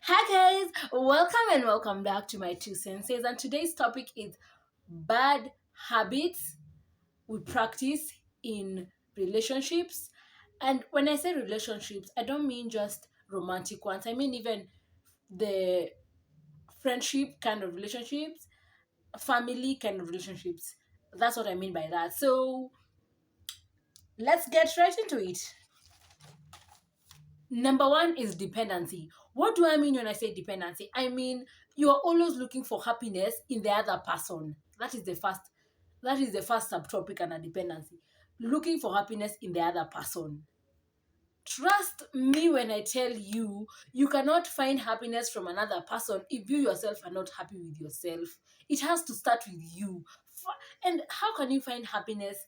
Hi guys, welcome back to my two senses. And today's topic is bad habits we practice in relationships. And when I say relationships, I don't mean just romantic ones. I mean even the friendship kind of relationships, family kind of relationships. That's what I mean by that. So let's get right into it. Number one is dependency. What do I mean when I say dependency? I mean you are always looking for happiness in the other person. That is the first subtopic under dependency. Looking for happiness in the other person. Trust me when I tell you, you cannot find happiness from another person if you yourself are not happy with yourself. It has to start with you. And how can you find happiness?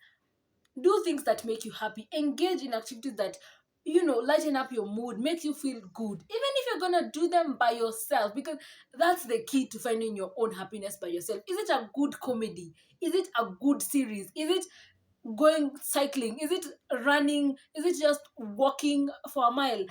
Do things that make you happy, engage in activities that lighten up your mood, make you feel good, even if you're gonna do them by yourself, because that's the key to finding your own happiness by yourself. Is it a good comedy? Is it a good series? Is it going cycling? Is it running? Is it just walking for a mile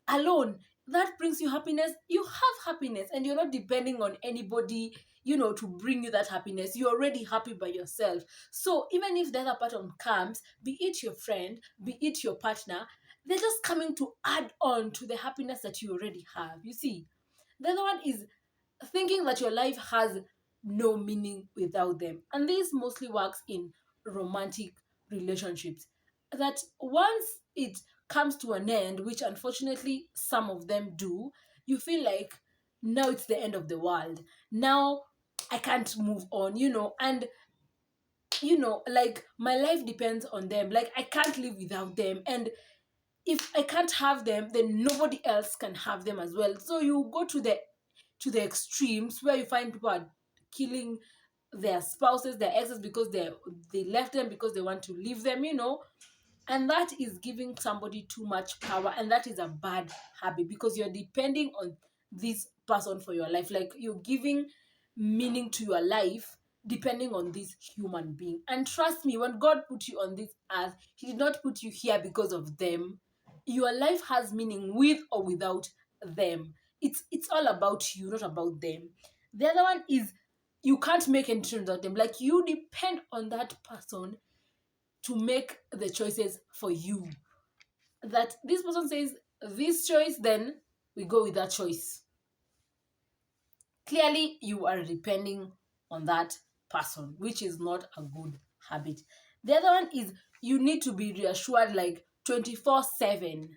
alone? That brings you happiness. You have happiness and you're not depending on anybody, to bring you that happiness. You're already happy by yourself. So even if the other person comes, be it your friend, be it your partner, they're just coming to add on to the happiness that you already have. You see, the other one is thinking that your life has no meaning without them. And this mostly works in romantic relationships. That once it comes to an end, which unfortunately some of them do, you feel like now it's the end of the world. Now I can't move on, and like my life depends on them. Like I can't live without them. And if I can't have them, then nobody else can have them as well. So you go to the extremes where you find people are killing their spouses, their exes, because they left them because they want to leave them, and that is giving somebody too much power, and that is a bad habit because you're depending on this person for your life. Like you're giving meaning to your life depending on this human being. And trust me, when God put you on this earth, He did not put you here because of them. Your life has meaning with or without them. It's all about you, not about them. The other one is you can't make any decision without them. Like you depend on that person to make the choices for you. That this person says this choice, then we go with that choice. Clearly, you are depending on that person, which is not a good habit. The other one is you need to be reassured like 24/7.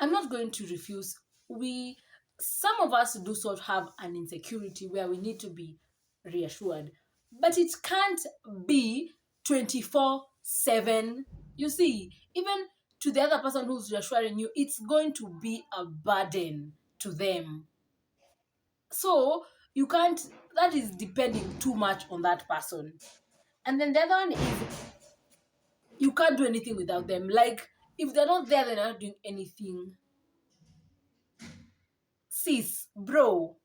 I'm not going to refuse. Some of us do sort of have an insecurity where we need to be reassured, but it can't be 24/7. You see, even to the other person who's reassuring you, it's going to be a burden to them. So you can't, that is depending too much on that person. And then the other one is you can't do anything without them. Like if they're not there, they're not doing anything. Sis, bro,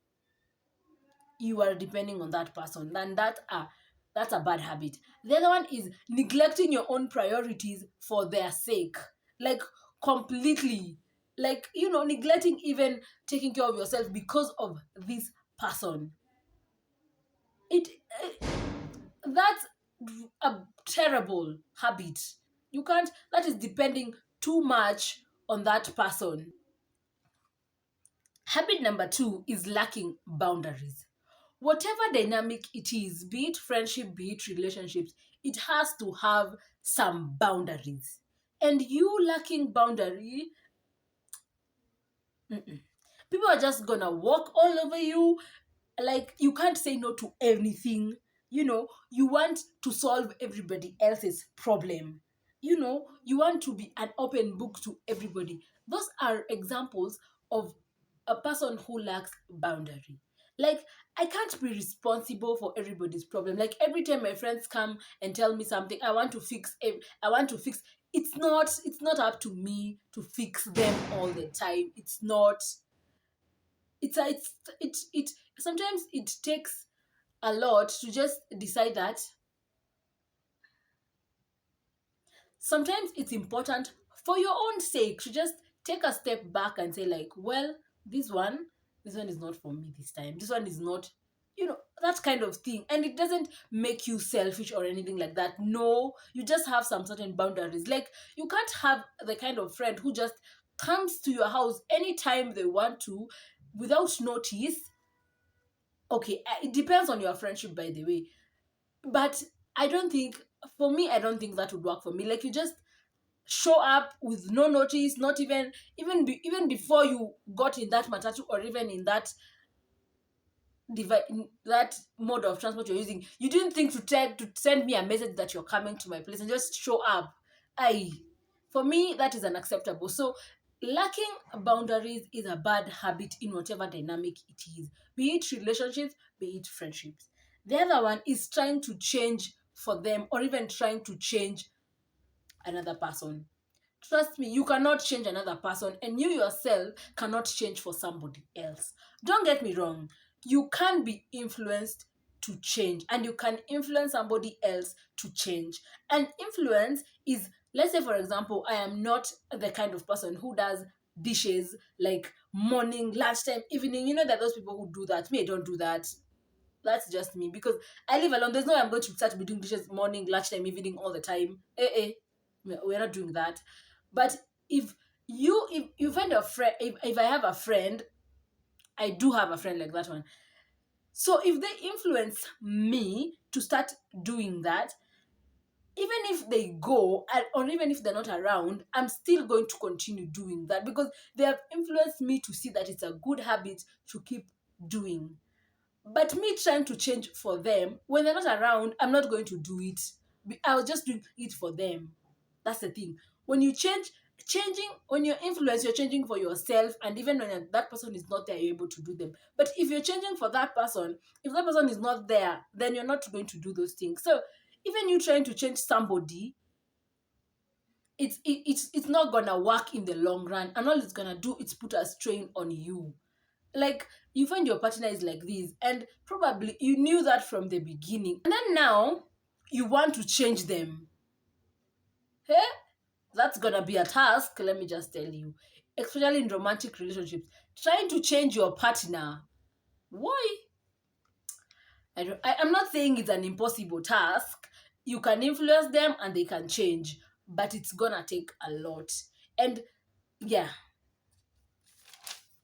you are depending on that person, and that's a bad habit. The other one is neglecting your own priorities for their sake, like completely, like neglecting even taking care of yourself because of this person. It That's a terrible habit. You can't. That is depending too much on that person. Habit number two is lacking boundaries. Whatever dynamic it is, be it friendship, be it relationships, it has to have some boundaries. And you lacking boundary, people are just gonna walk all over you. Like you can't say no to anything. You want to solve everybody else's problem. You want to be an open book to everybody. Those are examples of a person who lacks boundary. Like I can't be responsible for everybody's problem. Like every time my friends come and tell me something, I want to fix. It's not up to me to fix them all the time. It's not. It sometimes it takes a lot to just decide that. Sometimes it's important for your own sake to just take a step back and say like, well, this one this one is not for me this time. This one is not, that kind of thing. And it doesn't make you selfish or anything like that. No, you just have some certain boundaries. Like, you can't have the kind of friend who just comes to your house anytime they want to without notice. Okay, it depends on your friendship, by the way. But I don't think, for me, I don't think that would work for me. Like, you just show up with no notice, not even before you got in that matatu, or even in that in that mode of transport you're using. You didn't think to send me a message that you're coming to my place and just show up. I For me, that is unacceptable. So lacking boundaries is a bad habit in whatever dynamic it is, be it relationships, be it friendships. The other one is trying to change for them, or even trying to change another person. Trust me, you cannot change another person, and you yourself cannot change for somebody else. Don't get me wrong. You can be influenced to change, and you can influence somebody else to change. And influence is, let's say, for example, I am not the kind of person who does dishes like morning, lunchtime, evening. You know that those people who do that. Me, I don't do that. That's just me, because I live alone. There's no way I'm going to start be doing dishes morning, lunchtime, evening all the time. We're not doing that. But if you find a friend, if I have a friend, I do have a friend like that one. So if they influence me to start doing that, even if they go, or even if they're not around, I'm still going to continue doing that, because they have influenced me to see that it's a good habit to keep doing. But me trying to change for them, when they're not around, I'm not going to do it. I'll just do it for them. That's the thing. When you when you're influenced, you're changing for yourself. And even when that person is not there, you're able to do them. But if you're changing for that person, if that person is not there, then you're not going to do those things. So even you trying to change somebody, it's not gonna work in the long run. And all it's gonna do is put a strain on you. Like, you find your partner is like this, and probably you knew that from the beginning, and then now you want to change them. Hey, that's gonna be a task, let me just tell you, especially in romantic relationships. Trying to change your partner, why? I'm not saying it's an impossible task. You can influence them and they can change, but it's gonna take a lot. And yeah.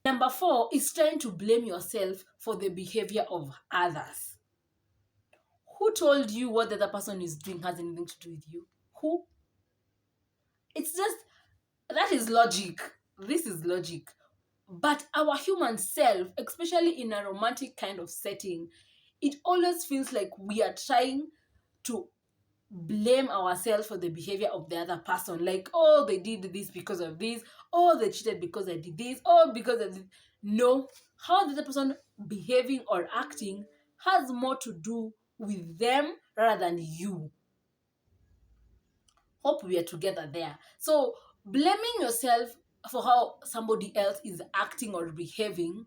Number 4 is trying to blame yourself for the behavior of others. Who told you what the other person is doing has anything to do with you? Who? It's just, that is logic. This is logic. But our human self, especially in a romantic kind of setting, it always feels like we are trying to blame ourselves for the behavior of the other person. Like, oh, they did this because of this. Oh, they cheated because I did this. Oh, because of this. No. How the other person behaving or acting has more to do with them rather than you. Hope we are together there. So blaming yourself for how somebody else is acting or behaving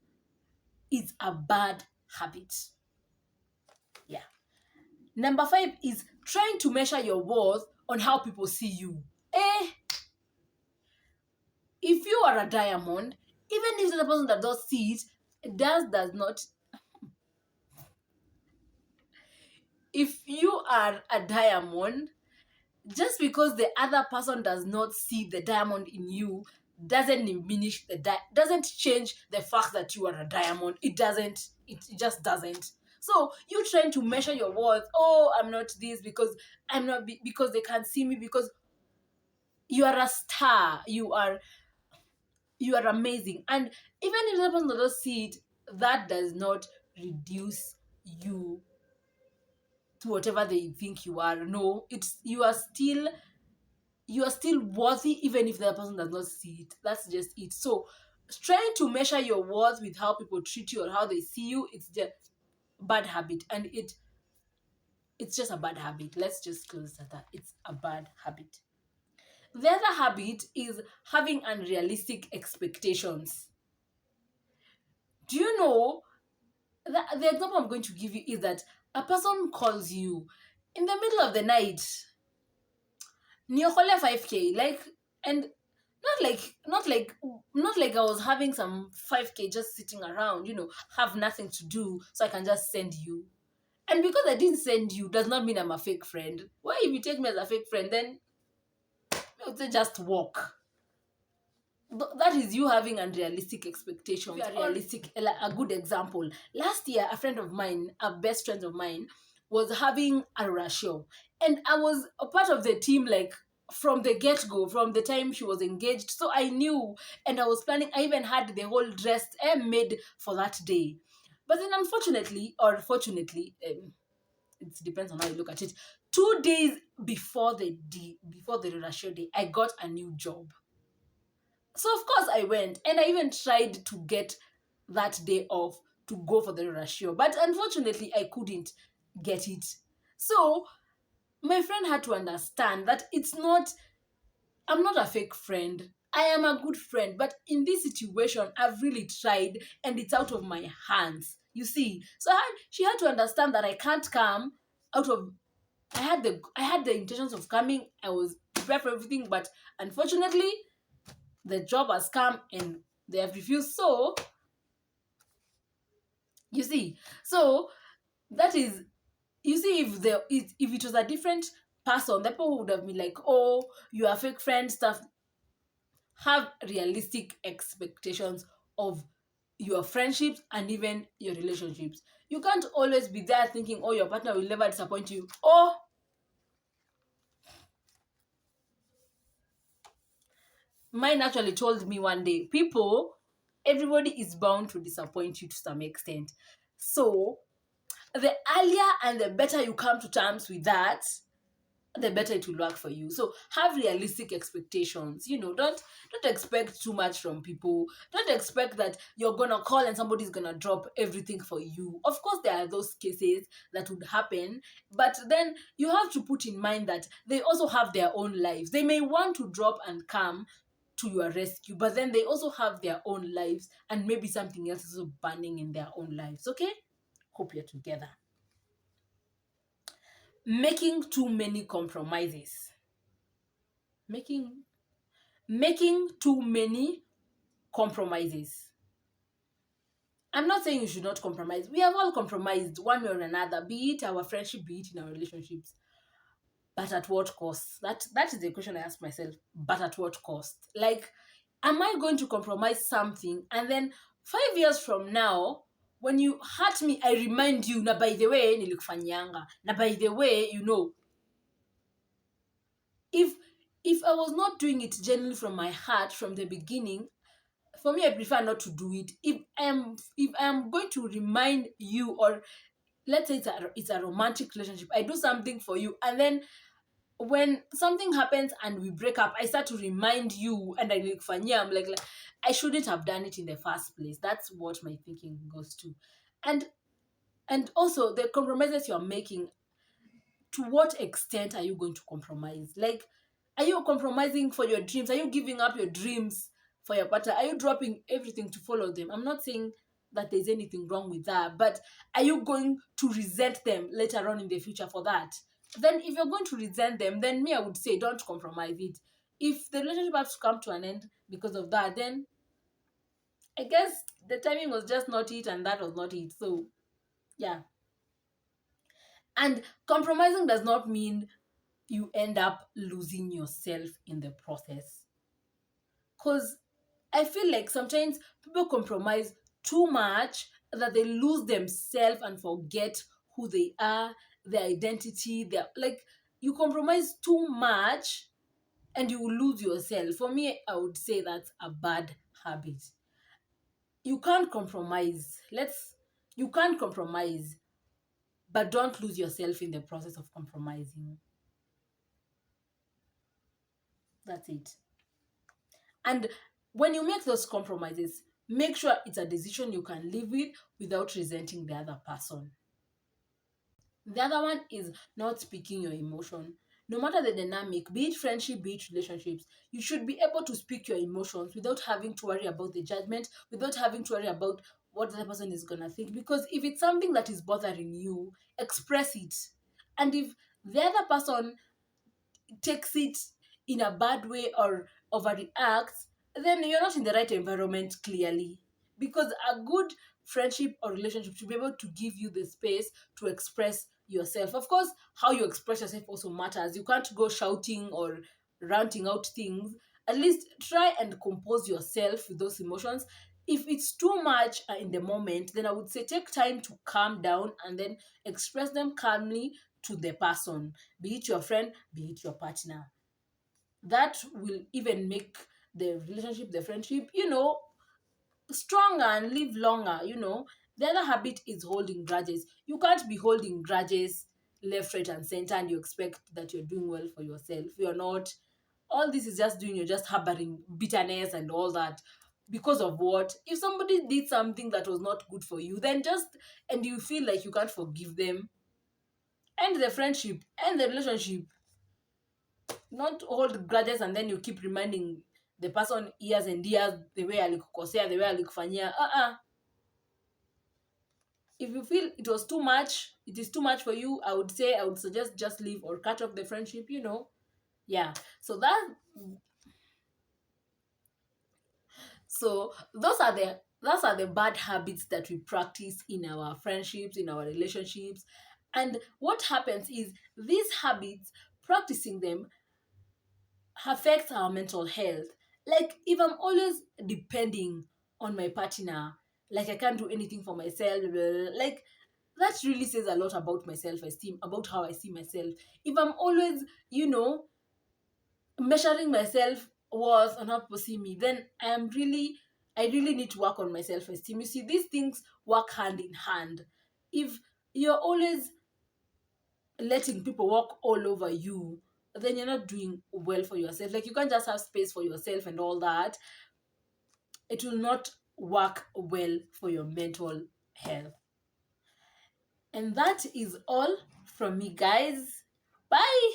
is a bad habit. Yeah. Number 5 is trying to measure your worth on how people see you. If you are a diamond, even if the person that does see it, does not. If you are a diamond, just because the other person does not see the diamond in you doesn't diminish doesn't change the fact that you are a diamond. It doesn't. It just doesn't. So you trying to measure your worth. Oh, I'm not this because I'm not because they can't see me, because you are a star. You are amazing. And even if the person does not see it, that does not reduce you to whatever they think you are. No, it's you are still worthy, even if the other person does not see it. That's just it. So trying to measure your worth with how people treat you or how they see you, it's just bad habit. And it's just a bad habit. Let's just close at that. It's a bad habit. The other habit is having unrealistic expectations. Do you know that the example I'm going to give you is that a person calls you in the middle of the night, Niokole 5K, like, and not like I was having some 5K just sitting around, have nothing to do, so I can just send you. And because I didn't send you does not mean I'm a fake friend. Why, if you take me as a fake friend, then I would say just walk. That is you having unrealistic expectations. A good example. Last year, a friend of mine, a best friend of mine, was having a ratio, and I was a part of the team, like from the get-go, from the time she was engaged. So I knew, and I was planning. I even had the whole dress made for that day. But then, unfortunately, or fortunately, it depends on how you look at it. 2 days before the ratio day, I got a new job. So of course I went, and I even tried to get that day off to go for the ratio, but unfortunately I couldn't get it. So my friend had to understand that I'm not a fake friend. I am a good friend, but in this situation, I've really tried, and it's out of my hands. You see, so she had to understand that I can't come out of. I had the intentions of coming. I was prepared for everything, but unfortunately, the job has come and they have refused. So you see, so that is, you see, if it was a different person, the people would have been like, oh, you are fake friend stuff. Have realistic expectations of your friendships and even your relationships. You can't always be there thinking, oh, your partner will never disappoint you. Or mine actually told me one day, everybody is bound to disappoint you to some extent. So the earlier and the better you come to terms with that, the better it will work for you. So have realistic expectations. Don't expect too much from people. Don't expect that you're gonna call and somebody's gonna drop everything for you. Of course, there are those cases that would happen, but then you have to put in mind that they also have their own lives. They may want to drop and come to your rescue, but then they also have their own lives, and maybe something else is also burning in their own lives. Okay? Hope you're together. Making too many compromises. Making too many compromises. I'm not saying you should not compromise. We have all compromised one way or another, be it our friendship, be it in our relationships. But at what cost? That is the question I ask myself. But at what cost? Like, am I going to compromise something, and then 5 years from now, when you hurt me, I remind you, na by the way, nilikufanyanga. Na by the way, if I was not doing it genuinely from my heart from the beginning, for me, I prefer not to do it. If I'm going to remind you, or let's say it's a romantic relationship, I do something for you, and then when something happens and we break up, I start to remind you, and I'm like, I shouldn't have done it in the first place. That's what my thinking goes to. And also the compromises you're making, to what extent are you going to compromise? Like, are you compromising for your dreams? Are you giving up your dreams for your partner? Are you dropping everything to follow them? I'm not saying that there's anything wrong with that, but are you going to resent them later on in the future for that? Then if you're going to resent them, then me, I would say don't compromise it. If the relationship has to come to an end because of that, then I guess the timing was just not it, and that was not it. So yeah. And compromising does not mean you end up losing yourself in the process. Because I feel like sometimes people compromise too much that they lose themselves and forget who they are, their identity. Like, you compromise too much and you will lose yourself. For me, I would say that's a bad habit. You can't compromise. You can't compromise, but don't lose yourself in the process of compromising. That's it. And when you make those compromises, make sure it's a decision you can live with without resenting the other person. The other one is not speaking your emotion. No matter the dynamic, be it friendship, be it relationships, you should be able to speak your emotions without having to worry about the judgment, without having to worry about what the other person is going to think. Because if it's something that is bothering you, express it. And if the other person takes it in a bad way, or overreacts, then you're not in the right environment clearly. Because a good friendship or relationship should be able to give you the space to express yourself. Of course, how you express yourself also matters. You can't go shouting or ranting out things. At least try and compose yourself with those emotions. If it's too much in the moment, then I would say take time to calm down and then express them calmly to the person, be it your friend, be it your partner. That will even make the relationship, the friendship, stronger and live longer. The other habit is holding grudges. You can't be holding grudges left, right, and center and you expect that you're doing well for yourself. You're not. All this is just doing, you're just harboring bitterness and all that. Because of what? If somebody did something that was not good for you, then just, and you feel like you can't forgive them, end the friendship, end the relationship. Not hold grudges and then you keep reminding the person years and years the way alikukosea, the way alikufanyia. If you feel it was too much, it is too much for you, I would suggest just leave or cut off the friendship. Yeah. So those are the bad habits that we practice in our friendships, in our relationships. And what happens is these habits, practicing them, affects our mental health. Like if I'm always depending on my partner, like I can't do anything for myself, blah, blah, blah, like that really says a lot about my self-esteem, about how I see myself. If I'm always, measuring myself worth on how people see me, then I really need to work on my self-esteem. You see, these things work hand in hand. If you're always letting people walk all over you, then you're not doing well for yourself. Like you can't just have space for yourself and all that. It will not work well for your mental health. And that is all from me, guys. Bye.